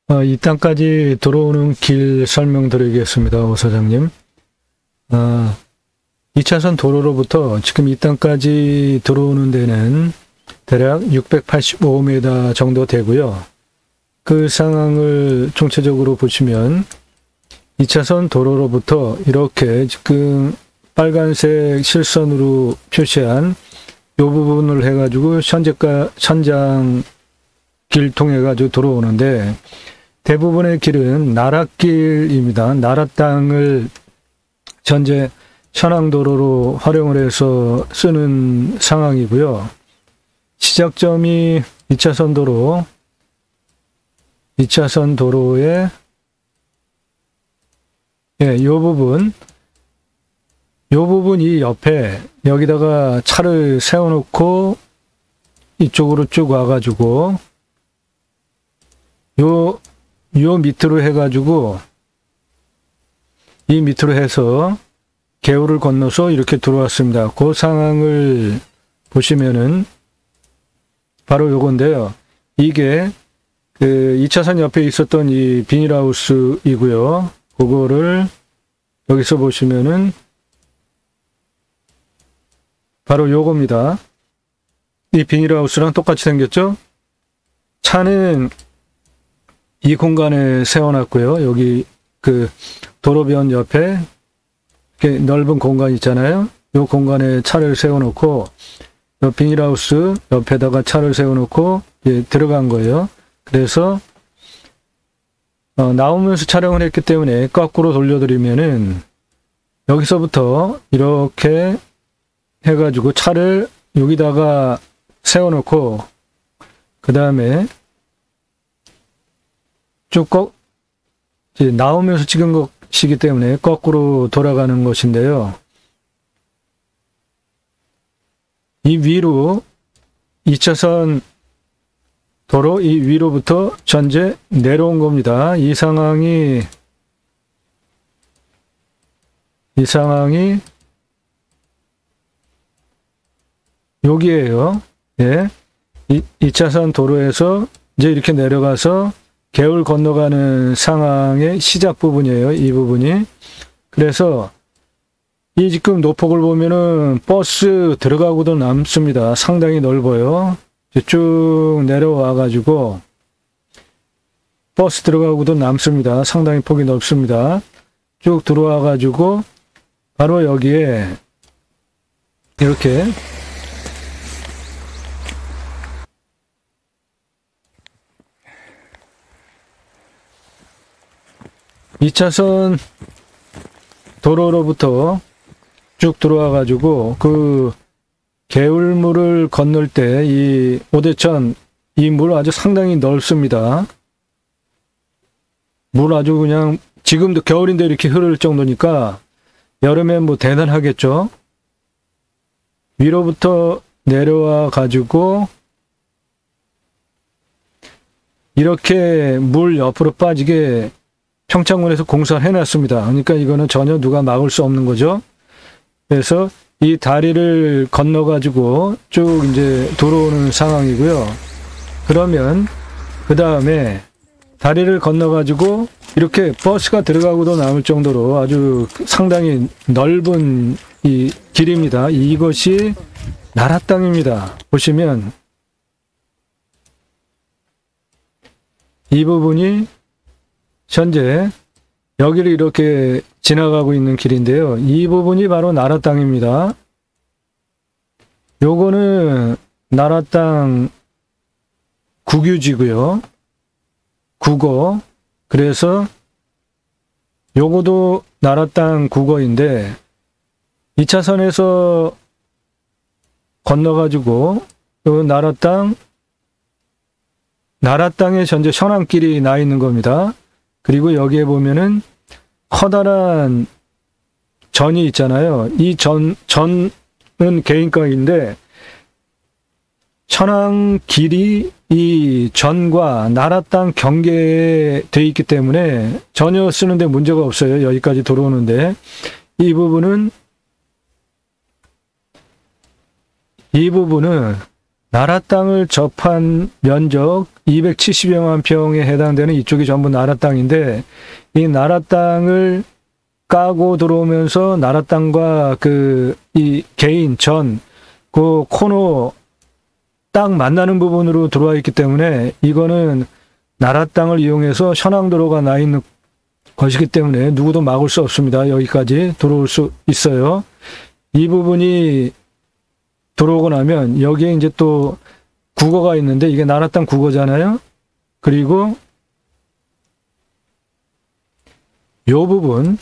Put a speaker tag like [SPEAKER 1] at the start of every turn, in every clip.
[SPEAKER 1] 이 땅까지 들어오는 길 설명드리겠습니다, 오 사장님. 2차선 도로로부터 지금 이 땅까지 들어오는 데는 대략 685m 정도 되고요. 그 상황을 총체적으로 보시면 2차선 도로로부터 이렇게 지금 빨간색 실선으로 표시한 이 부분을 해가지고 현장 길 통해 가지고 들어오는데, 대부분의 길은 나랏길입니다. 나랏 땅을 현재 현황도로로 활용을 해서 쓰는 상황이고요. 시작점이 2차선 도로, 2차선 도로의 요 부분이 옆에 여기다가 차를 세워놓고 이쪽으로 쭉 와가지고 요 밑으로 해가지고 이 밑으로 해서 개울을 건너서 이렇게 들어왔습니다. 그 상황을 보시면은 바로 요건데요. 이게 그 2차선 옆에 있었던 이 비닐하우스이고요. 그거를 여기서 보시면은 바로 요겁니다. 이 비닐하우스랑 똑같이 생겼죠? 차는 이 공간에 세워놨고요. 여기 그 도로변 옆에 이렇게 넓은 공간 있잖아요. 이 공간에 차를 세워놓고 이 비닐하우스 옆에다가 차를 세워놓고 들어간 거예요. 그래서 나오면서 촬영을 했기 때문에 거꾸로 돌려드리면은 여기서부터 이렇게 해가지고 차를 여기다가 세워놓고 그 다음에 쭉 나오면서 찍은 것이기 때문에 거꾸로 돌아가는 것인데요. 이 위로 2차선 도로 이 위로부터 전체 내려온 겁니다. 이 상황이 여기에요. 예. 2차선 도로에서 이제 이렇게 내려가서 개울 건너가는 상황의 시작 부분이에요. 이 부분이. 그래서 이 지금 노폭을 보면은 버스 들어가고도 남습니다. 상당히 넓어요. 쭉 내려와 가지고 버스 들어가고도 남습니다. 상당히 폭이 넓습니다. 쭉 들어와 가지고 바로 여기에 이렇게 (2차선) 도로로부터 쭉 들어와 가지고 그 개울물을 건널 때 이 오대천 이 물 아주 상당히 넓습니다. 물 아주 그냥 지금도 겨울인데 이렇게 흐를 정도니까 여름엔 뭐 대단하겠죠. 위로부터 내려와 가지고 이렇게 물 옆으로 빠지게 평창군에서 공사를 해놨습니다. 그러니까 이거는 전혀 누가 막을 수 없는 거죠. 그래서 이 다리를 건너가지고 쭉 이제 들어오는 상황이고요. 그러면 그 다음에 다리를 건너가지고 이렇게 버스가 들어가고도 남을 정도로 아주 상당히 넓은 이 길입니다. 이것이 나랏 땅입니다. 보시면 이 부분이 현재 여기를 이렇게 지나가고 있는 길인데요. 이 부분이 바로 나랏 땅입니다. 요거는 나랏 땅 국유지고요. 국어. 그래서 요거도 나랏 땅 국어인데 2차선에서 건너가지고 요 나랏 땅에 현재 현황길이 나 있는 겁니다. 그리고 여기에 보면은 커다란 전이 있잖아요. 이 전은 개인가인데 현황길이 이 전과 나랏 땅 경계에 돼 있기 때문에 전혀 쓰는데 문제가 없어요. 여기까지 들어오는데 이 부분은 나라 땅을 접한 면적 270여만 평에 해당되는 이쪽이 전부 나라 땅인데, 이 나라 땅을 까고 들어오면서 나라 땅과 이 개인 그 코너 딱 만나는 부분으로 들어와 있기 때문에 이거는 나라 땅을 이용해서 현황도로가 나 있는 것이기 때문에 누구도 막을 수 없습니다. 여기까지 들어올 수 있어요. 이 부분이 들어오고 나면 여기에 이제 또 국어가 있는데 이게 나라 땅 국어잖아요. 그리고 요 부분,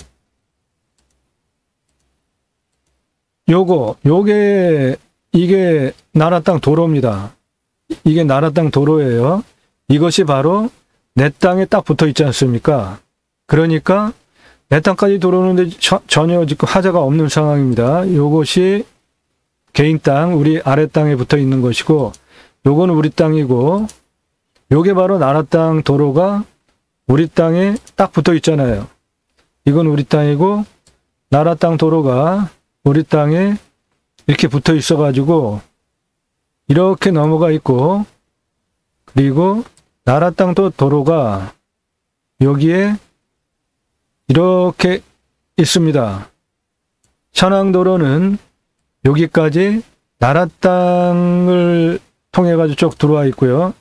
[SPEAKER 1] 이게 나라 땅 도로입니다. 이게 나라 땅 도로예요. 이것이 바로 내 땅에 딱 붙어 있지 않습니까? 그러니까 내 땅까지 들어오는데 전혀 지금 하자가 없는 상황입니다. 요것이 개인 땅, 우리 아래 땅에 붙어 있는 것이고, 요거는 우리 땅이고, 요게 바로 나라 땅 도로가 우리 땅에 딱 붙어 있잖아요. 이건 우리 땅이고, 나라 땅 도로가 우리 땅에 이렇게 붙어 있어가지고, 이렇게 넘어가 있고, 그리고 나라 땅 도로가 여기에 이렇게 있습니다. 현황도로는 여기까지 나라 땅을 통해 가지고 쭉 들어와 있고요.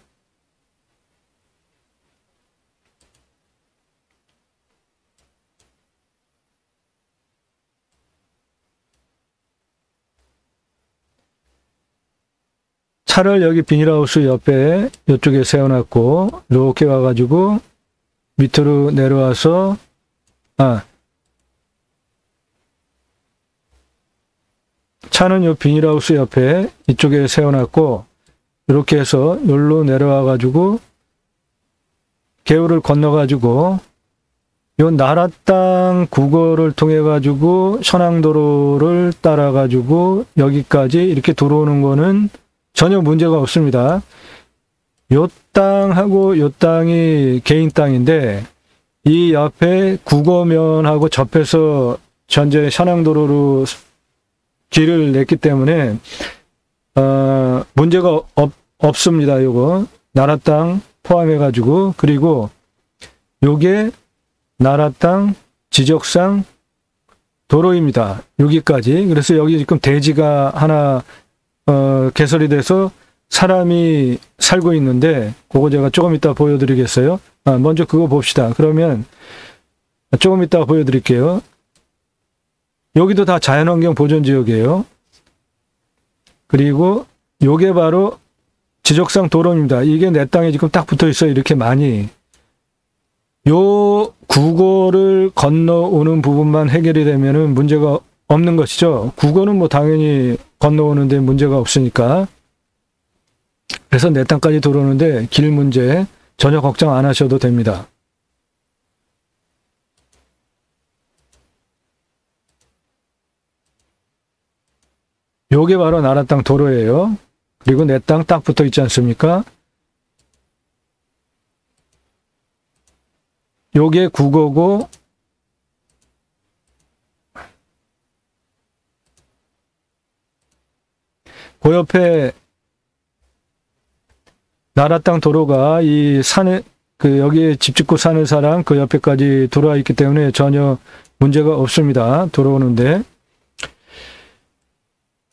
[SPEAKER 1] 차를 여기 비닐하우스 옆에 이쪽에 세워놨고, 이렇게 와가지고 밑으로 내려와서 차는 요 비닐하우스 옆에 이쪽에 세워놨고, 이렇게 해서 여기로 내려와가지고 개울을 건너가지고 요 나라 땅 국어를 통해가지고 현황도로를 따라가지고 여기까지 이렇게 들어오는 거는 전혀 문제가 없습니다. 요 땅하고 요 땅이 개인 땅인데, 이 옆에 국어면하고 접해서 현재 현황도로로 길을 냈기 때문에 문제가 없습니다. 요거 나라 땅 포함해 가지고, 그리고 요게 나라 땅 지적상 도로입니다. 여기까지. 그래서 여기 지금 대지가 하나 개설이 돼서 사람이 살고 있는데, 그거 제가 조금 이따 보여드리겠어요. 먼저 그거 봅시다. 그러면 조금 이따 보여드릴게요. 여기도 다 자연환경 보존지역이에요. 그리고 요게 바로 지적상 도로입니다. 이게 내 땅에 지금 딱 붙어 있어요. 이렇게 많이. 요 국어를 건너오는 부분만 해결이 되면은 문제가 없는 것이죠. 국어는 뭐 당연히 건너오는데 문제가 없으니까. 그래서 내 땅까지 들어오는데 길 문제 전혀 걱정 안 하셔도 됩니다. 요게 바로 나라 땅 도로예요. 그리고 내 땅 딱 붙어 있지 않습니까? 요게 국어고, 그 옆에 나라 땅 도로가 이 산에, 여기에 집 짓고 사는 사람 그 옆에까지 들어와 있기 때문에 전혀 문제가 없습니다. 들어오는데.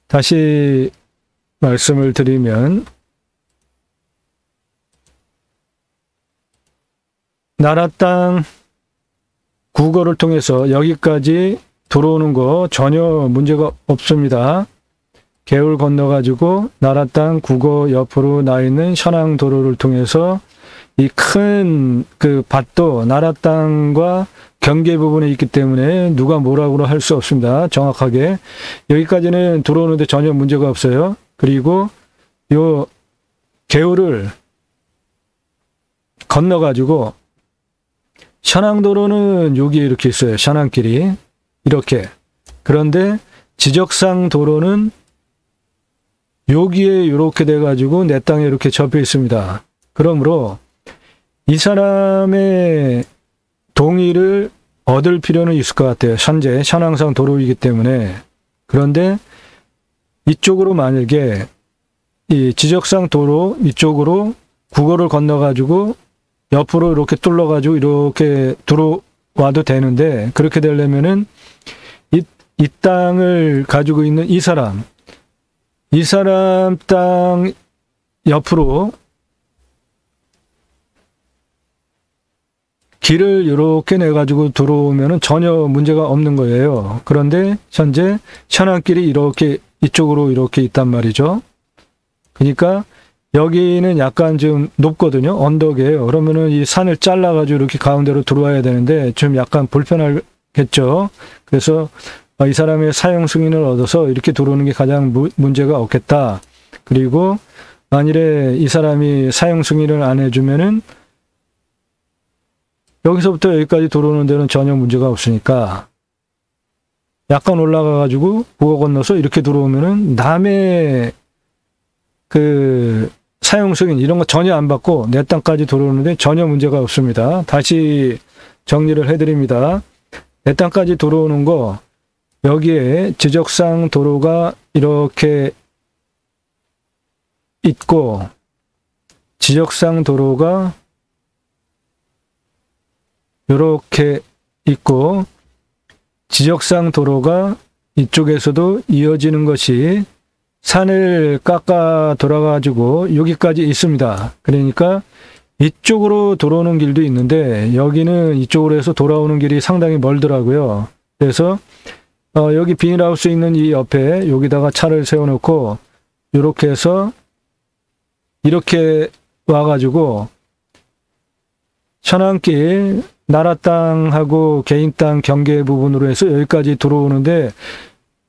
[SPEAKER 1] 다시 말씀을 드리면, 나라 땅 국어를 통해서 여기까지 들어오는 거 전혀 문제가 없습니다. 개울 건너가지고 나라 땅 국어 옆으로 나 있는 현황도로를 통해서 이 큰 밭도 나라 땅과 경계 부분에 있기 때문에 누가 뭐라고 할 수 없습니다. 정확하게. 여기까지는 들어오는데 전혀 문제가 없어요. 그리고 요 개울을 건너가지고 현황도로는 여기에 이렇게 있어요. 현황길이. 이렇게. 그런데 지적상 도로는 여기에 이렇게 돼가지고 내 땅에 이렇게 접해 있습니다. 그러므로 이 사람의 동의를 얻을 필요는 있을 것 같아요. 현재 현황상 도로이기 때문에. 그런데 이쪽으로 만약에 이 지적상 도로 이쪽으로 국어를 건너가지고 옆으로 이렇게 뚫러가지고 이렇게 들어와도 되는데, 그렇게 되려면은 이 땅을 가지고 있는 이 사람 땅 옆으로 길을 이렇게 내가지고 들어오면은 전혀 문제가 없는 거예요. 그런데 현재 현안길이 이렇게 이쪽으로 이렇게 있단 말이죠. 그러니까 여기는 약간 좀 높거든요. 언덕이에요. 그러면은 이 산을 잘라가지고 이렇게 가운데로 들어와야 되는데 좀 약간 불편하겠죠. 그래서 이 사람의 사용 승인을 얻어서 이렇게 들어오는 게 가장 문제가 없겠다. 그리고 만일에 이 사람이 사용 승인을 안 해주면은 여기서부터 여기까지 들어오는 데는 전혀 문제가 없으니까 약간 올라가가지고 국어 건너서 이렇게 들어오면은 남의 그 사용 승인 이런 거 전혀 안 받고 내 땅까지 들어오는데 전혀 문제가 없습니다. 다시 정리를 해드립니다. 내 땅까지 들어오는 거 여기에 지적상 도로가 이렇게 있고 지적상 도로가 이렇게 있고 지적상 도로가 이쪽에서도 이어지는 것이 산을 깎아 돌아가지고 여기까지 있습니다. 그러니까 이쪽으로 들어오는 길도 있는데 여기는 이쪽으로 해서 돌아오는 길이 상당히 멀더라고요. 그래서 여기 비닐하우스 있는 이 옆에 여기다가 차를 세워놓고 이렇게 해서 이렇게 와가지고 현안길 나라 땅하고 개인 땅 경계 부분으로 해서 여기까지 들어오는데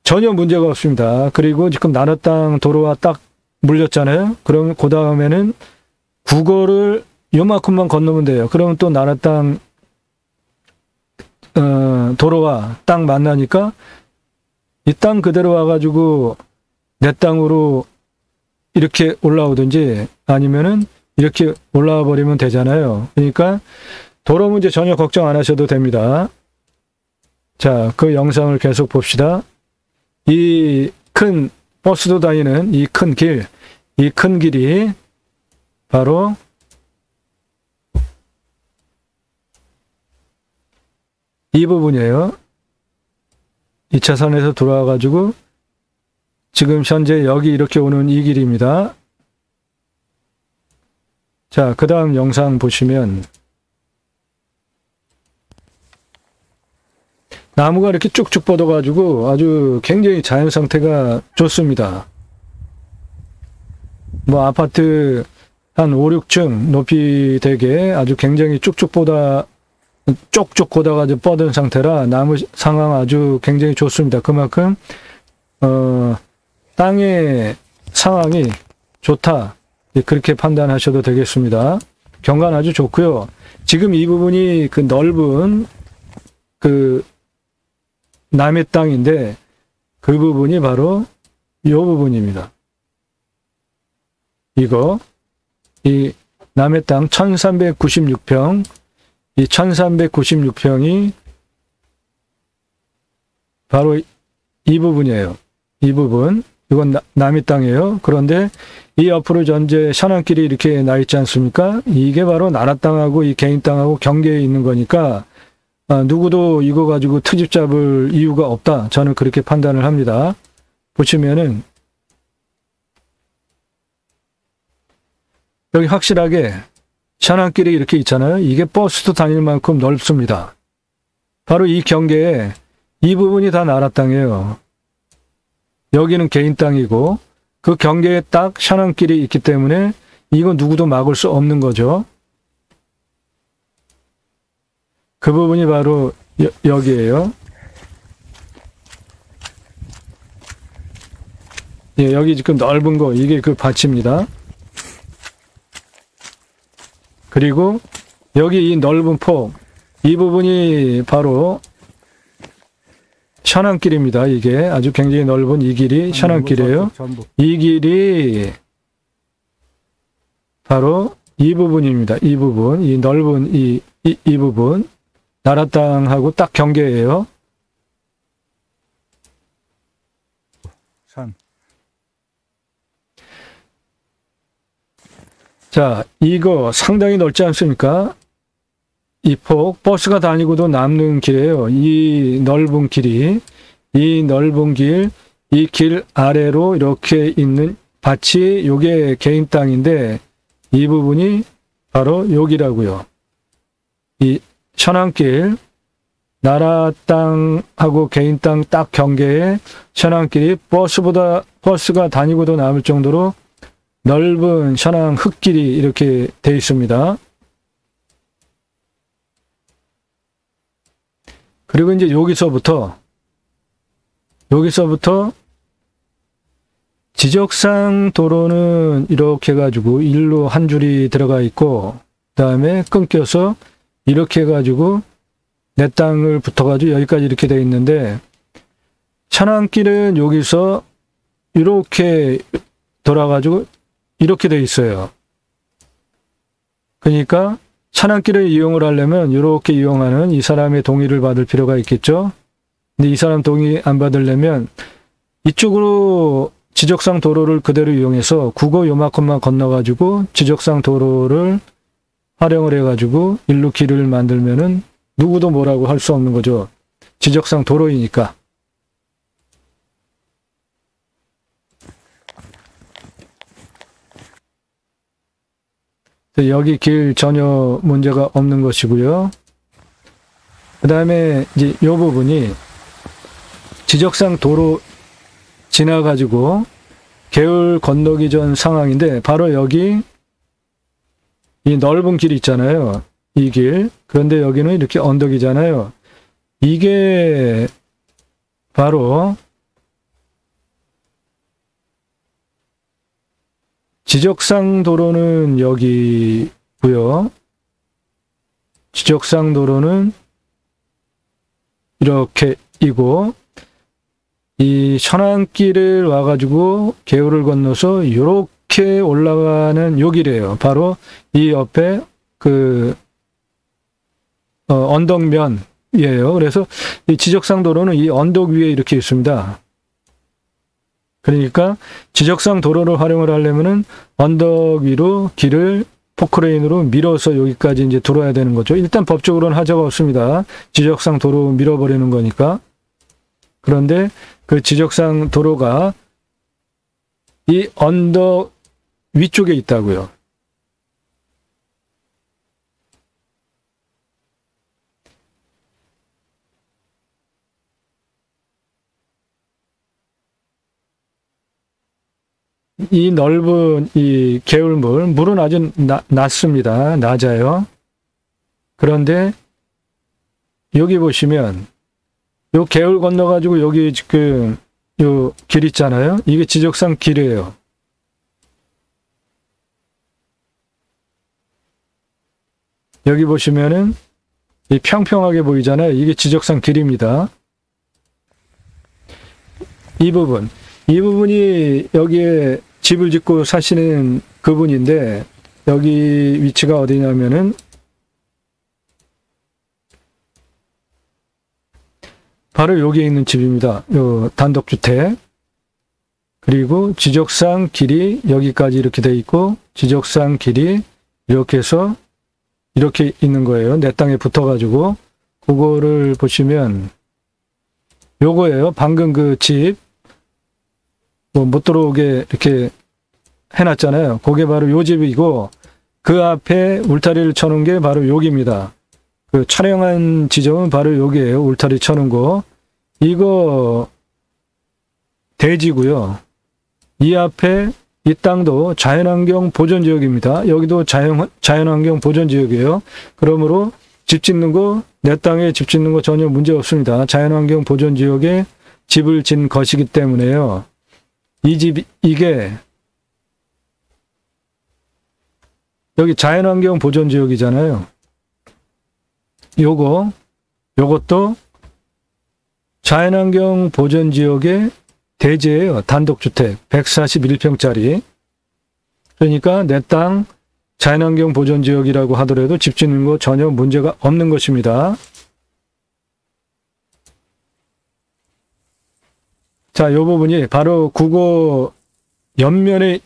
[SPEAKER 1] 전혀 문제가 없습니다. 그리고 지금 나라 땅 도로와 딱 물렸잖아요. 그러면 그 다음에는 국어를 요만큼만 건너면 돼요. 그러면 또 나라 땅 도로와 땅 만나니까 이 땅 그대로 와가지고 내 땅으로 이렇게 올라오든지 아니면은 이렇게 올라와 버리면 되잖아요. 그러니까 도로 문제 전혀 걱정 안 하셔도 됩니다. 자, 그 영상을 계속 봅시다. 이 큰 버스도 다니는 이 큰 길, 이 큰 길이 바로 이 부분이에요. 2차선에서 돌아와가지고 지금 현재 여기 이렇게 오는 이 길입니다. 자, 그 다음 영상 보시면 나무가 이렇게 쭉쭉 뻗어가지고 아주 굉장히 자연 상태가 좋습니다. 뭐 아파트 한 5, 6층 높이 되게 아주 굉장히 쭉쭉 뻗어가지고 뻗은 상태라 나무 상황 아주 굉장히 좋습니다. 그만큼 땅의 상황이 좋다. 그렇게 판단하셔도 되겠습니다. 경관 아주 좋고요. 지금 이 부분이 그 넓은 그 남의 땅인데 그 부분이 바로 이 부분입니다. 이 남의 땅 1396평, 이 1396평이 바로 이 부분이에요. 이 부분. 이건 남의 땅이에요. 그런데 이 옆으로 전제 현안길이 이렇게 나 있지 않습니까? 이게 바로 나라 땅하고 이 개인 땅하고 경계에 있는 거니까 누구도 이거 가지고 트집 잡을 이유가 없다. 저는 그렇게 판단을 합니다. 보시면은 여기 확실하게 현안길이 이렇게 있잖아요. 이게 버스도 다닐 만큼 넓습니다. 바로 이 경계에 이 부분이 다 나라 땅이에요. 여기는 개인 땅이고 그 경계에 딱 현안길이 있기 때문에 이건 누구도 막을 수 없는 거죠. 그 부분이 바로 여기에요. 예, 여기 지금 넓은 거 이게 그 밭입니다. 그리고 여기 이 넓은 폭 이 부분이 바로 현안길입니다. 이게 아주 굉장히 넓은 이 길이 현안길이에요. 이 길이 바로 이 부분입니다. 이 부분, 이 넓은 이 부분 나라 땅하고 딱 경계예요.
[SPEAKER 2] 산.
[SPEAKER 1] 자, 이거 상당히 넓지 않습니까? 이 폭, 버스가 다니고도 남는 길이에요. 이 넓은 길이, 이 넓은 길, 이 길 아래로 이렇게 있는 밭이 요게 개인 땅인데 이 부분이 바로 여기라고요. 이 현안길, 나라 땅하고 개인 땅 딱 경계에 현안길이 버스가 다니고도 남을 정도로 넓은 현안 흙길이 이렇게 돼 있습니다. 그리고 이제 여기서부터 지적상 도로는 이렇게 해가지고 일로 한 줄이 들어가 있고, 그 다음에 끊겨서 이렇게 해가지고 내 땅을 붙어가지고 여기까지 이렇게 돼 있는데, 현안길은 여기서 이렇게 돌아가지고 이렇게 돼 있어요. 그러니까 현안길을 이용을 하려면 이렇게 이용하는 이 사람의 동의를 받을 필요가 있겠죠. 근데 이 사람 동의 안 받으려면 이쪽으로 지적상 도로를 그대로 이용해서 국어 요만큼만 건너가지고 지적상 도로를 활용을 해가지고 일로 길을 만들면은 누구도 뭐라고 할 수 없는 거죠. 지적상 도로이니까. 여기 길 전혀 문제가 없는 것이고요. 그 다음에 이제 이 부분이 지적상 도로 지나가지고 개울 건너기 전 상황인데, 바로 여기 이 넓은 길 있잖아요. 이 길. 그런데 여기는 이렇게 언덕이잖아요. 이게 바로 지적상 도로는 여기고요. 지적상 도로는 이렇게 이고, 이 현안길을 와가지고 개울을 건너서 이렇게 올라가는 요 길이에요. 바로 이 옆에 그 언덕면이에요. 그래서 이 지적상 도로는 이 언덕 위에 이렇게 있습니다. 그러니까 지적상 도로를 활용을 하려면은 언덕 위로 길을 포크레인으로 밀어서 여기까지 이제 들어야 되는 거죠. 일단 법적으로는 하자가 없습니다. 지적상 도로 밀어버리는 거니까. 그런데 그 지적상 도로가 이 언덕 위쪽에 있다고요. 이 넓은 이 개울물, 물은 아주 낮습니다. 낮아요. 그런데 여기 보시면 요 개울 건너가지고 여기 지금 요 길 있잖아요. 이게 지적상 길이에요. 여기 보시면은 이 평평하게 보이잖아요. 이게 지적상 길입니다. 이 부분이 여기에 집을 짓고 사시는 그분인데, 여기 위치가 어디냐면은 바로 여기에 있는 집입니다. 요 단독주택. 그리고 지적상 길이 여기까지 이렇게 돼 있고, 지적상 길이 이렇게 해서 이렇게 있는 거예요. 내 땅에 붙어가지고. 그거를 보시면 요거예요. 방금 그 집 뭐 못 들어오게 이렇게 해놨잖아요. 그게 바로 요 집이고, 그 앞에 울타리를 쳐놓은 게 바로 여기입니다. 그 촬영한 지점은 바로 여기에요. 울타리 쳐놓은 거. 이거 대지고요. 이 앞에 이 땅도 자연환경 보전지역입니다. 여기도 자연환경 보전지역이에요. 그러므로 집 짓는 거, 내 땅에 집 짓는 거 전혀 문제 없습니다. 자연환경 보전지역에 집을 짓는 것이기 때문에요. 이게 여기 자연환경 보전지역이잖아요. 요것도 자연환경 보전지역의 대지예요. 단독주택 141평짜리. 그러니까 내 땅 자연환경 보전지역이라고 하더라도 집 짓는 거 전혀 문제가 없는 것입니다. 자, 요 부분이 바로 국어 옆면에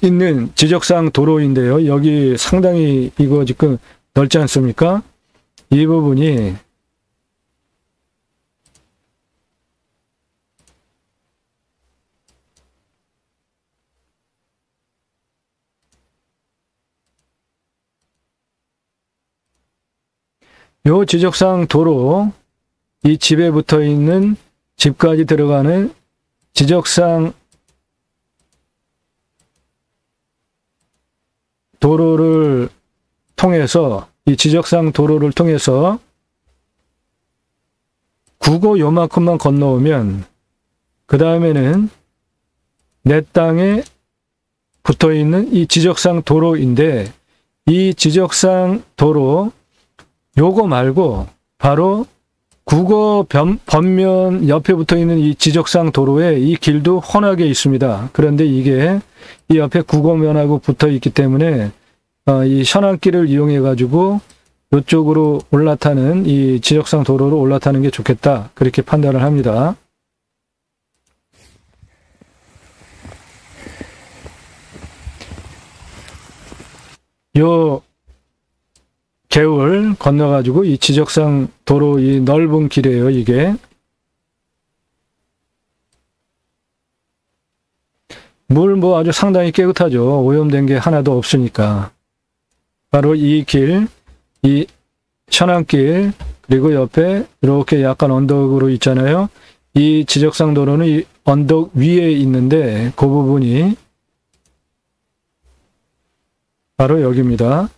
[SPEAKER 1] 있는 지적상 도로인데요. 여기 상당히 이거 지금 넓지 않습니까? 이 부분이 요 지적상 도로, 이 집에 붙어 있는 집까지 들어가는 지적상 도로를 통해서, 이 지적상 도로를 통해서 국어 요만큼만 건너오면 그 다음에는 내 땅에 붙어 있는 이 지적상 도로인데, 이 지적상 도로 요거 말고 바로 국어 번면 옆에 붙어 있는 이 지적상 도로에 이 길도 훤하게 있습니다. 그런데 이게 이 옆에 국어면하고 붙어 있기 때문에 이 현안길을 이용해 가지고 이쪽으로 올라타는, 이 지적상 도로로 올라타는 게 좋겠다, 그렇게 판단을 합니다. 요 개울 건너가지고 이 지적상 도로, 이 넓은 길이에요, 이게. 물 뭐 아주 상당히 깨끗하죠. 오염된 게 하나도 없으니까. 바로 이 길, 이 현안길, 그리고 옆에 이렇게 약간 언덕으로 있잖아요. 이 지적상 도로는 이 언덕 위에 있는데 그 부분이 바로 여기입니다.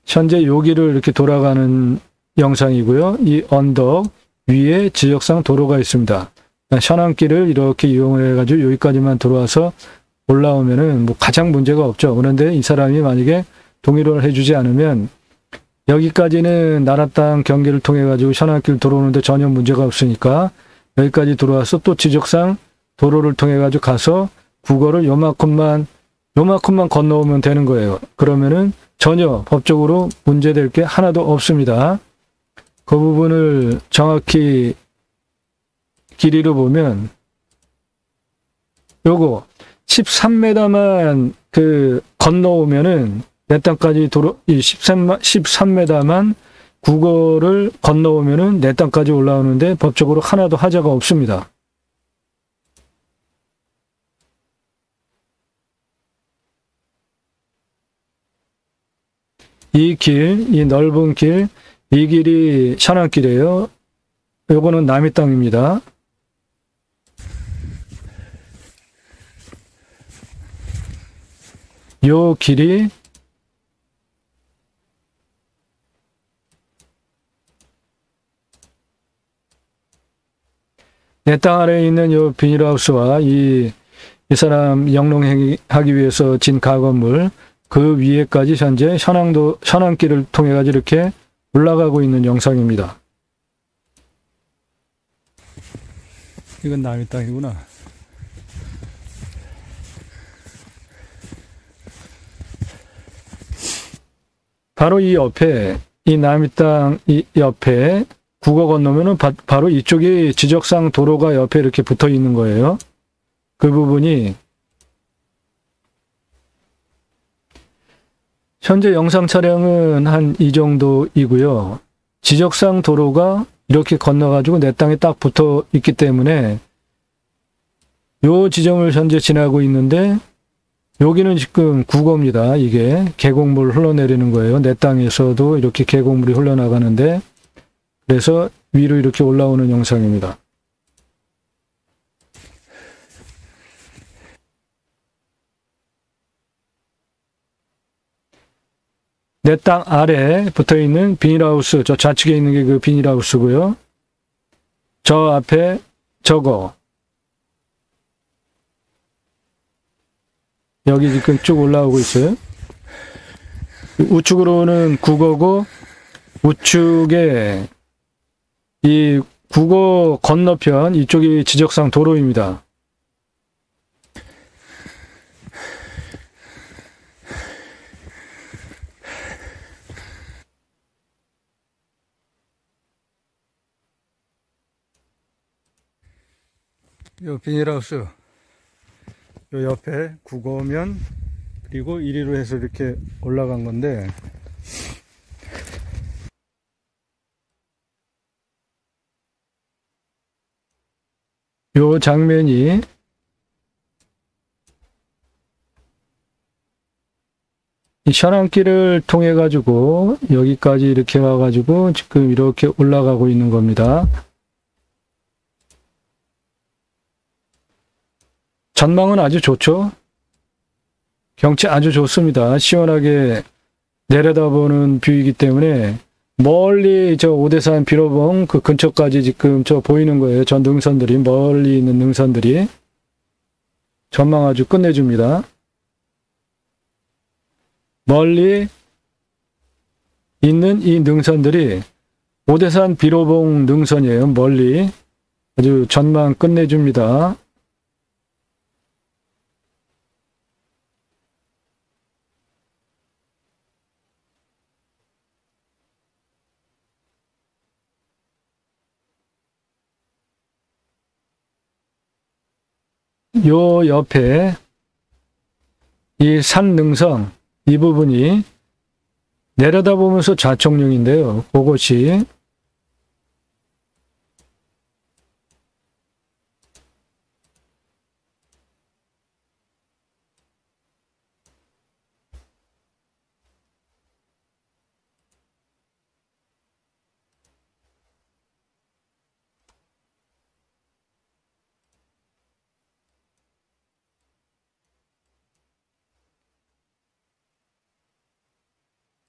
[SPEAKER 1] 현재 여기를 이렇게 돌아가는 영상이고요. 이 언덕 위에 지적상 도로가 있습니다. 현안길을 이렇게 이용해 가지고 여기까지만 들어와서 올라오면은 뭐 가장 문제가 없죠. 그런데 이 사람이 만약에 동의를 해주지 않으면 여기까지는 나라 땅 경계를 통해 가지고 현안길 들어오는데 전혀 문제가 없으니까 여기까지 들어와서 또 지적상 도로를 통해 가지고 가서 국어를 요만큼만 건너오면 되는 거예요. 그러면은 전혀 법적으로 문제될 게 하나도 없습니다. 그 부분을 정확히 길이로 보면 요거 13m만 건너오면은 내 땅까지 이 13m만 국어를 건너오면은 내 땅까지 올라오는데 법적으로 하나도 하자가 없습니다. 이 길, 이 넓은 길, 이 길이 현안길이에요. 요거는 남의 땅입니다. 요 길이 내 땅 아래에 있는 요 비닐하우스와 이 사람 영농하기 위해서 진 가건물, 그 위에까지 현재 현안길을 통해 가지고 이렇게 올라가고 있는 영상입니다. 이건 남의 땅이구나. 바로 이 옆에, 이 남의 땅 이 옆에 국어 건너면은 바로 이쪽이 지적상 도로가 옆에 이렇게 붙어 있는 거예요. 그 부분이 현재 영상 촬영은 한 이 정도이고요. 지적상 도로가 이렇게 건너가지고 내 땅에 딱 붙어 있기 때문에 요 지점을 현재 지나고 있는데 여기는 지금 국어입니다. 이게 계곡물 흘러내리는 거예요. 내 땅에서도 이렇게 계곡물이 흘러나가는데, 그래서 위로 이렇게 올라오는 영상입니다. 내 땅 아래 붙어 있는 비닐하우스, 저 좌측에 있는 게 그 비닐하우스고요. 저 앞에 저거, 여기 지금 쭉 올라오고 있어요. 우측으로는 국어고, 우측에 이 국어 건너편, 이쪽이 지적상 도로입니다. 요 비닐하우스, 요 옆에 국어면 그리고 이리로 해서 이렇게 올라간 건데, 요 장면이 이 현안길을 통해 가지고 여기까지 이렇게 와 가지고 지금 이렇게 올라가고 있는 겁니다. 전망은 아주 좋죠. 경치 아주 좋습니다. 시원하게 내려다보는 뷰이기 때문에 멀리 저 오대산 비로봉 그 근처까지 지금 저 보이는 거예요. 저 능선들이, 멀리 있는 능선들이. 전망 아주 끝내줍니다. 멀리 있는 이 능선들이 오대산 비로봉 능선이에요. 멀리 아주 전망 끝내줍니다. 요 옆에 이 산 능선 이 부분이 내려다보면서 좌청룡인데요. 그것이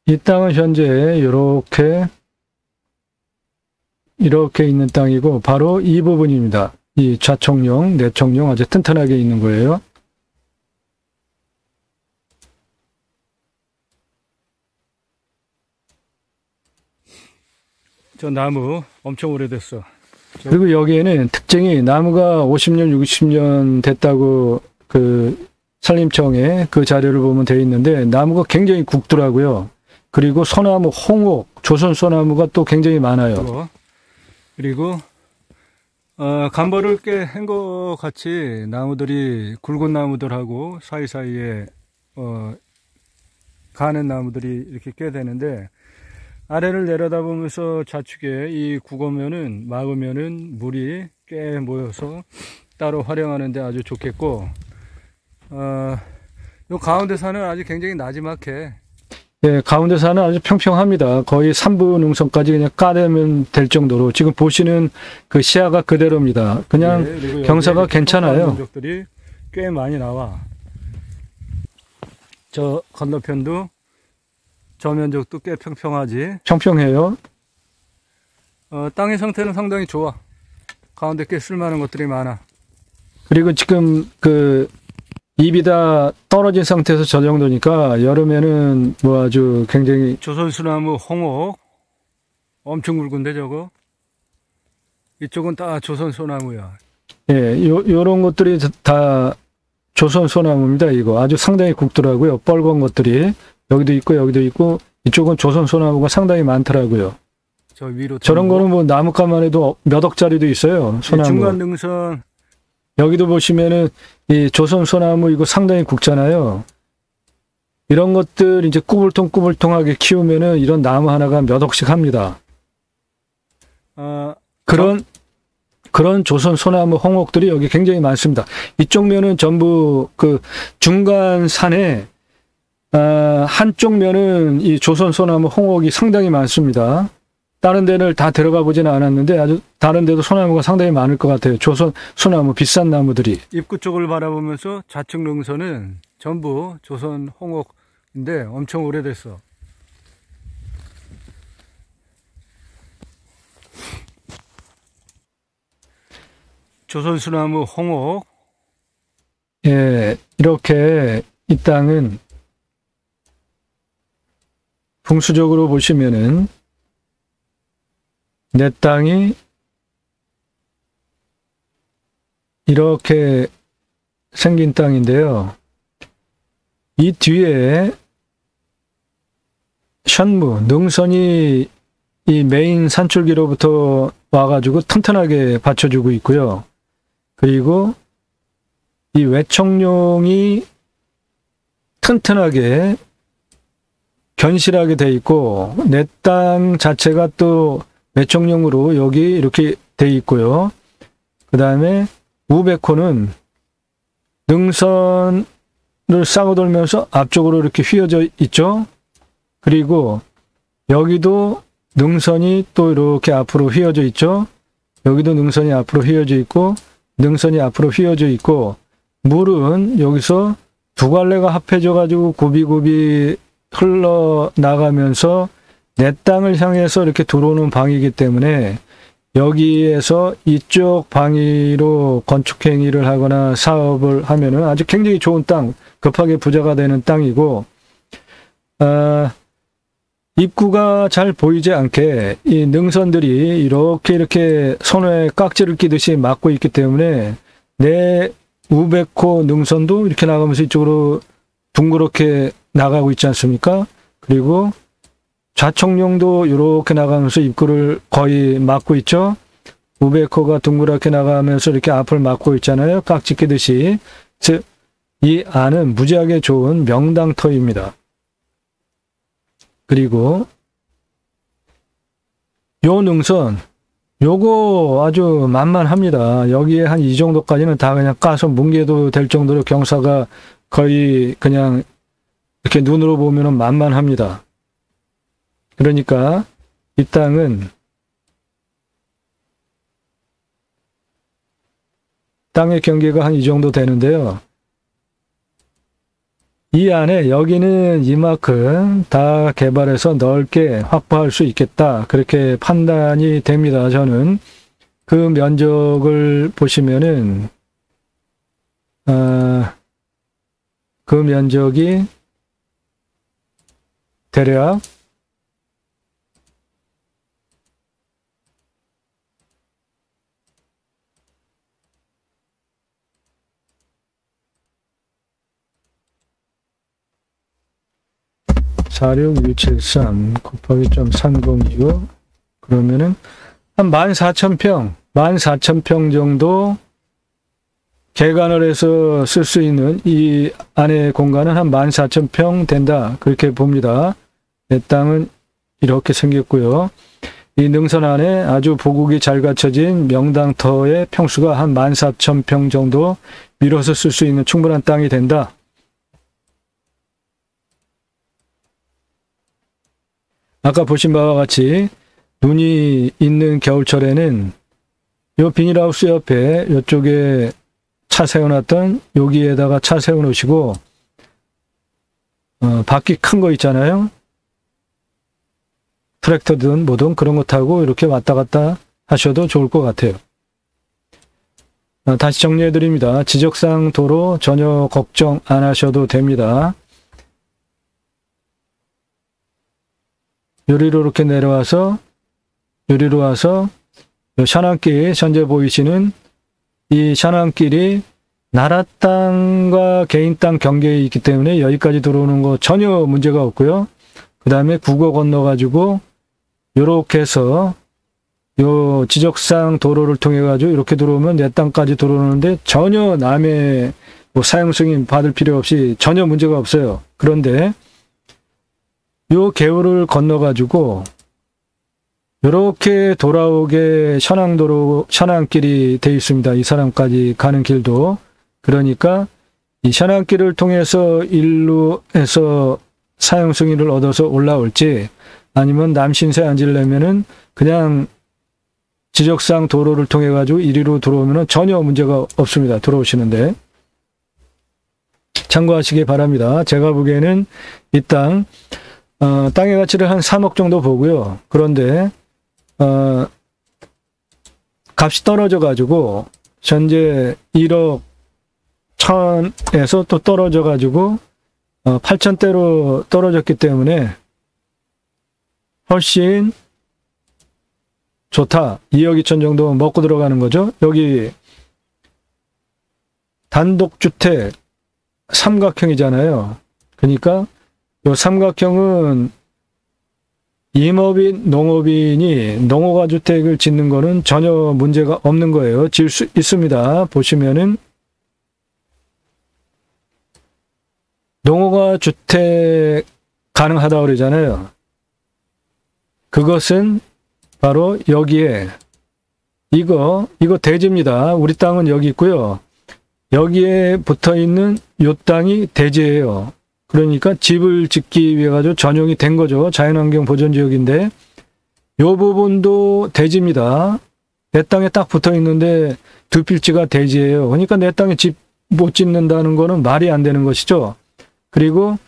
[SPEAKER 1] 이 땅은 현재 이렇게 있는 땅이고 바로 이 부분입니다. 이 좌청룡, 내청룡 아주 튼튼하게 있는 거예요. 저 나무 엄청 오래됐어. 그리고 여기에는 특징이 나무가 50년, 60년 됐다고 그 산림청에 그 자료를 보면 되어 있는데 나무가 굉장히 굵더라고요. 그리고 소나무, 홍옥, 조선 소나무가 또 굉장히 많아요. 그리고 감벌을 꽤 한 것 같이 나무들이 굵은 나무들하고 사이사이에 가는 나무들이 이렇게 꽤 되는데 아래를 내려다보면서 좌측에 이 국어면은 막으면은 물이 꽤 모여서 따로 활용하는데 아주 좋겠고 요 가운데 산은 아주 굉장히 나지막해. 예, 가운데 산은 아주 평평합니다. 거의 3부 능선까지 그냥 까대면 될 정도로 지금 보시는 그 시야가 그대로입니다. 그냥 네, 경사가 괜찮아요. 면적들이 꽤 많이 나와. 저 건너편도 저 면적도 꽤 평평하지. 평평해요. 땅의 상태는 상당히 좋아. 가운데 꽤 쓸만한 것들이 많아. 그리고 지금 그 잎이 다 떨어진 상태에서 저 정도니까 여름에는 뭐 아주 굉장히 조선수나무, 홍옥 엄청 굵은데 저거 이쪽은 다 조선소나무야. 예, 요런 것들이 다 조선소나무입니다. 이거 아주 상당히 굵더라고요. 뻘건 것들이 여기도 있고 이쪽은 조선소나무가 상당히 많더라고요. 저 위로 저런 거는 뭐 나무값만 해도 몇 억짜리도 있어요. 소나무. 중간 능선 여기도 보시면은 이 조선 소나무 이거 상당히 굵잖아요. 이런 것들 이제 꾸불통꾸불통하게 키우면은 이런 나무 하나가 몇 억씩 합니다. 그런 조선 소나무 홍옥들이 여기 굉장히 많습니다. 이쪽 면은 전부 그 중간 산에 한쪽 면은 이 조선 소나무 홍옥이 상당히 많습니다. 다른 데를 다 들어가 보지는 않았는데 아주 다른 데도 소나무가 상당히 많을 것 같아요. 조선 소나무 비싼 나무들이. 입구 쪽을 바라보면서 좌측 능선은 전부 조선 홍옥인데 엄청 오래됐어. 조선 소나무 홍옥. 예, 이렇게 이 땅은 풍수적으로 보시면은 내 땅이 이렇게 생긴 땅인데요. 이 뒤에 현무, 능선이 이 메인 산줄기로부터 와가지고 튼튼하게 받쳐주고 있고요. 그리고 이 외청룡이 튼튼하게 견실하게 돼 있고 내 땅 자체가 또 외청룡으로 여기 이렇게 돼 있고요. 그 다음에 우백호는 능선을 싸고 돌면서 앞쪽으로 이렇게 휘어져 있죠. 그리고 여기도 능선이 또 이렇게 앞으로 휘어져 있죠. 여기도 능선이 앞으로 휘어져 있고 능선이 앞으로 휘어져 있고 물은 여기서 두 갈래가 합해져 가지고 굽이굽이 흘러나가면서 내 땅을 향해서 이렇게 들어오는 방이기 때문에 여기에서 이쪽 방위로 건축행위를 하거나 사업을 하면은 아주 굉장히 좋은 땅, 급하게 부자가 되는 땅이고, 입구가 잘 보이지 않게 이 능선들이 이렇게 선에 깍지를 끼듯이 막고 있기 때문에 내 우백호 능선도 이렇게 나가면서 이쪽으로 둥그렇게 나가고 있지 않습니까? 그리고 좌청룡도 이렇게 나가면서 입구를 거의 막고 있죠. 우백호가 둥그렇게 나가면서 이렇게 앞을 막고 있잖아요. 깍지 끼듯이. 즉, 이 안은 무지하게 좋은 명당터입니다. 그리고 요 능선, 요거 아주 만만합니다. 여기에 한 이 정도까지는 다 그냥 까서 뭉개도 될 정도로 경사가 거의 그냥 이렇게 눈으로 보면은 만만합니다. 그러니까 이 땅은 땅의 경계가 한 이 정도 되는데요. 이 안에 여기는 이만큼 다 개발해서 넓게 확보할 수 있겠다. 그렇게 판단이 됩니다. 저는 그 면적을 보시면은 그 면적이 대략 46173 곱하기 점 302고 그러면은 한 14,000평 정도 개간을 해서 쓸 수 있는 이 안의 공간은 한 14,000평 된다. 그렇게 봅니다. 내 땅은 이렇게 생겼고요. 이 능선 안에 아주 보국이 잘 갖춰진 명당터의 평수가 한 14,000평 정도 밀어서 쓸 수 있는 충분한 땅이 된다. 아까 보신 바와 같이 눈이 있는 겨울철에는 이 비닐하우스 옆에 이쪽에 차 세워놨던 여기에다가 차 세워놓으시고 바퀴 큰 거 있잖아요. 트랙터든 뭐든 그런 거 타고 이렇게 왔다 갔다 하셔도 좋을 것 같아요. 다시 정리해 드립니다. 지적상 도로 전혀 걱정 안 하셔도 됩니다. 요리로 이렇게 내려와서 요리로 와서 샤난길 현재 보이시는 이 샤난길이 나라 땅과 개인 땅 경계에 있기 때문에 여기까지 들어오는 거 전혀 문제가 없고요. 그 다음에 국어 건너가지고 요렇게 해서 요 지적상 도로를 통해 가지고 이렇게 들어오면 내 땅까지 들어오는데 전혀 남의 뭐 사용 승인 받을 필요 없이 전혀 문제가 없어요. 그런데 요 개울을 건너가지고 이렇게 돌아오게 샤난길이 되어 있습니다. 이 사람까지 가는 길도. 그러니까 이 샤난길을 통해서 일로 해서 사용 승인을 얻어서 올라올지 아니면 남신세 앉으려면은 그냥 지적상 도로를 통해 가지고 이리로 들어오면은 전혀 문제가 없습니다. 들어오시는데 참고하시기 바랍니다. 제가 보기에는 이 땅의 가치를 한 3억 정도 보고요. 그런데 값이 떨어져 가지고 현재 1억 1,000에서 또 떨어져 가지고 8,000대로 떨어졌기 때문에 훨씬 좋다. 2억 2천 정도 먹고 들어가는 거죠. 여기 단독주택 삼각형이잖아요. 그러니까 이 삼각형은 임업인, 농업인이 농어가 주택을 짓는 거는 전혀 문제가 없는 거예요. 지을 수 있습니다. 보시면은 농어가 주택 가능하다고 그러잖아요. 그것은 바로 여기에 이거 대지입니다. 우리 땅은 여기 있고요. 여기에 붙어있는 요 땅이 대지예요. 그러니까 집을 짓기 위해 가지고 전용이 된 거죠. 자연환경 보전지역인데 요 부분도 대지입니다. 내 땅에 딱 붙어있는데 두 필지가 대지예요. 그러니까 내 땅에 집 못 짓는다는 거는 말이 안 되는 것이죠. 그리고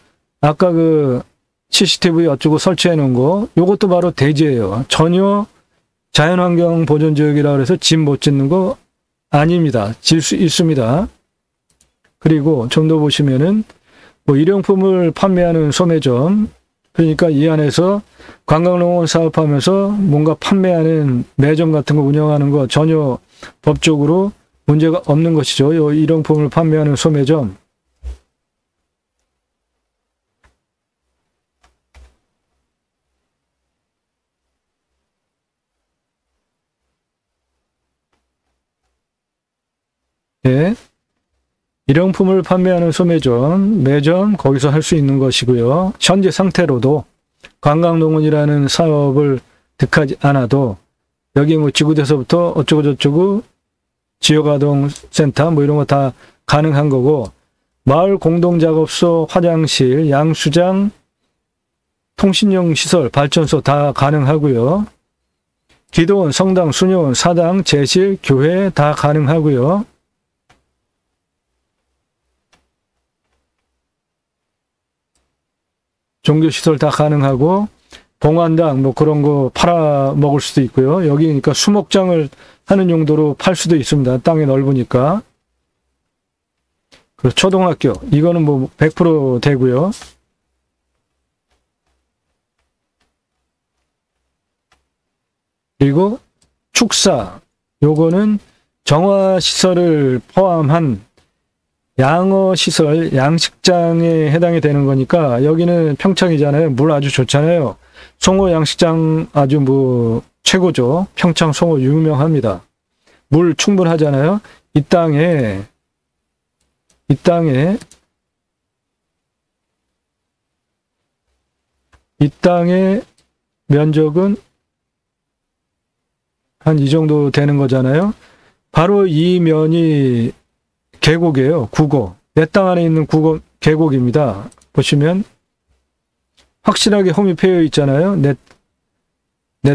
[SPEAKER 1] 아까 그 CCTV 어쩌고 설치해 놓은 거 요것도 바로 대지예요. 전혀 자연환경 보전지역이라 그래서 집 못 짓는 거 아닙니다. 질 수 있습니다. 그리고 좀 더 보시면은 뭐 일용품을 판매하는 소매점, 그러니까 이 안에서 관광농원 사업하면서 뭔가 판매하는 매점 같은 거 운영하는 거 전혀 법적으로 문제가 없는 것이죠. 요 일용품을 판매하는 소매점. 예. 일용품을 판매하는 소매점, 매점 거기서 할 수 있는 것이고요. 현재 상태로도 관광농원이라는 사업을 득하지 않아도 여기 뭐 지구대서부터 어쩌고 저쩌고 지역아동센터 뭐 이런 거 다 가능한 거고, 마을 공동작업소, 화장실, 양수장, 통신용 시설, 발전소 다 가능하고요. 기도원, 성당, 수녀원, 사당, 제실, 교회 다 가능하고요. 종교시설 다 가능하고, 봉안당 뭐 그런 거 팔아 먹을 수도 있고요. 여기 그러니까 수목장을 하는 용도로 팔 수도 있습니다. 땅이 넓으니까. 그리고 초등학교 이거는 뭐 100% 되고요. 그리고 축사 요거는 정화시설을 포함한 양어시설, 양식장에 해당이 되는 거니까 여기는 평창이잖아요. 물 아주 좋잖아요. 송어 양식장 아주 뭐 최고죠. 평창 송어 유명합니다. 물 충분하잖아요. 이 땅에 면적은 한 이 정도 되는 거잖아요. 바로 이 면이 계곡이에요. 구곡. 내 땅 안에 있는 구곡, 계곡입니다. 보시면 확실하게 홈이 패여 있잖아요. 내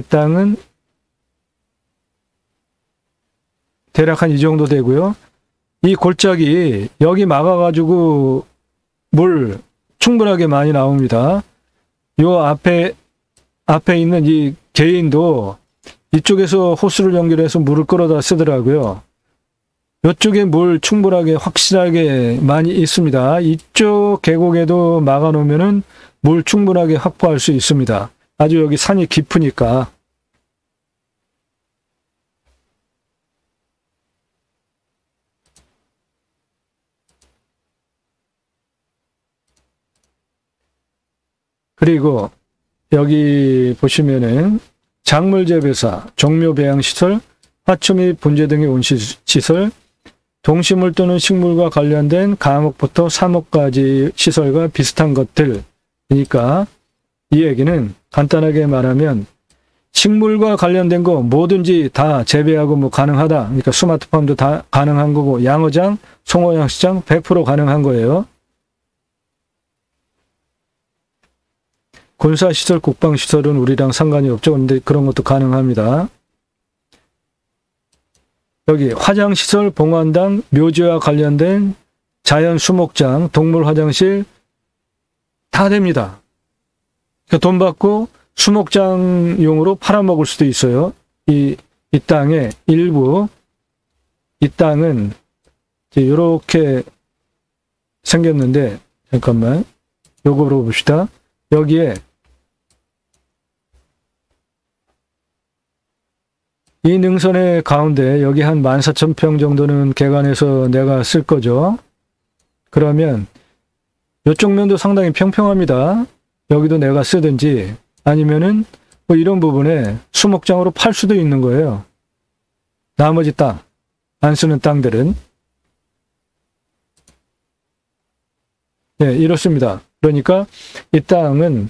[SPEAKER 1] 땅은 대략 한 이 정도 되고요. 이 골짜기 여기 막아가지고 물 충분하게 많이 나옵니다. 요 앞에 있는 이 개인도 이쪽에서 호스를 연결해서 물을 끌어다 쓰더라고요. 이쪽에 물 충분하게 확실하게 많이 있습니다. 이쪽 계곡에도 막아놓으면은 물 충분하게 확보할 수 있습니다. 아주 여기 산이 깊으니까. 그리고 여기 보시면은 작물 재배사, 종묘 배양시설, 화초 및 분재 등의 온실시설, 동식물 또는 식물과 관련된 감옥부터 사목까지 시설과 비슷한 것들. 그러니까 이 얘기는 간단하게 말하면 식물과 관련된 거 뭐든지 다 재배하고 뭐 가능하다. 그러니까 스마트팜도 다 가능한 거고, 양어장, 송어양식장 100% 가능한 거예요. 군사시설, 국방시설은 우리랑 상관이 없죠. 근데 그런 것도 가능합니다. 여기 화장시설, 봉안당, 묘지와 관련된 자연 수목장, 동물 화장실 다 됩니다. 그러니까 돈 받고 수목장용으로 팔아먹을 수도 있어요. 이 땅의 일부, 이 땅은 이렇게 생겼는데, 잠깐만, 요거 물어봅시다. 여기에 이 능선의 가운데 여기 한 14,000평 정도는 개간해서 내가 쓸 거죠. 그러면 이쪽 면도 상당히 평평합니다. 여기도 내가 쓰든지 아니면은 뭐 이런 부분에 수목장으로 팔 수도 있는 거예요. 나머지 땅, 안 쓰는 땅들은. 예, 이렇습니다. 그러니까 이 땅은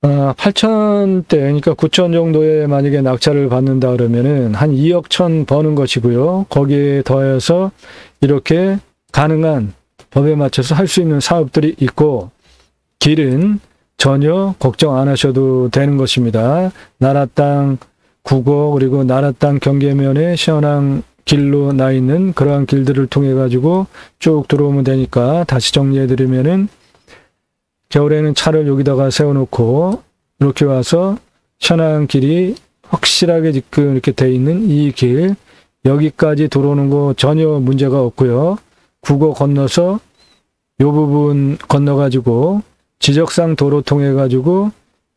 [SPEAKER 1] 8천대, 그러니까 9천 정도에 만약에 낙찰을 받는다 그러면은 한 2억 천 버는 것이고요. 거기에 더해서 이렇게 가능한 법에 맞춰서 할 수 있는 사업들이 있고, 길은 전혀 걱정 안 하셔도 되는 것입니다. 나라 땅 국어, 그리고 나라 땅 경계면에 시원한 길로 나 있는 그러한 길들을 통해 가지고 쭉 들어오면 되니까, 다시 정리해 드리면은 겨울에는 차를 여기다가 세워놓고 이렇게 와서 시원한 길이 확실하게 지금 이렇게 돼 있는 이 길, 여기까지 들어오는 거 전혀 문제가 없고요. 국어 건너서 이 부분 건너가지고 지적상 도로 통해 가지고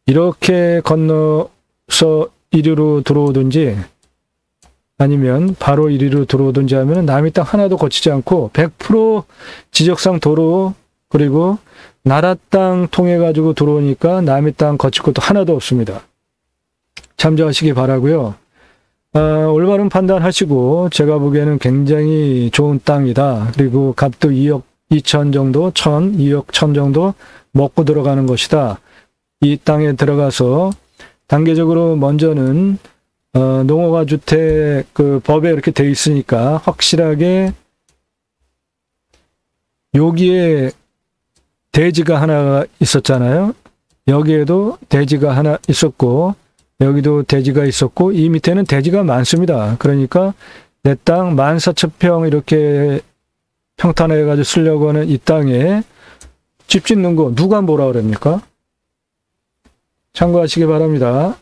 [SPEAKER 1] 이렇게 건너서 이리로 들어오든지 아니면 바로 이리로 들어오든지 하면 남의 땅 하나도 거치지 않고 100% 지적상 도로, 그리고 나라 땅 통해 가지고 들어오니까 남의 땅 거칠 것도 하나도 없습니다. 참조하시기 바라고요. 올바른 판단하시고, 제가 보기에는 굉장히 좋은 땅이다. 그리고 값도 2억 2천 정도, 2억 1천 정도 먹고 들어가는 것이다. 이 땅에 들어가서 단계적으로 먼저는 농어가 주택 그 법에 이렇게 돼 있으니까 확실하게 여기에 대지가 하나 있었잖아요. 여기에도 대지가 하나 있었고, 여기도 대지가 있었고, 이 밑에는 대지가 많습니다. 그러니까 내 땅 14,000평 이렇게 평탄해가지고 쓰려고 하는 이 땅에 집 짓는 거 누가 뭐라 그럽니까? 참고하시기 바랍니다.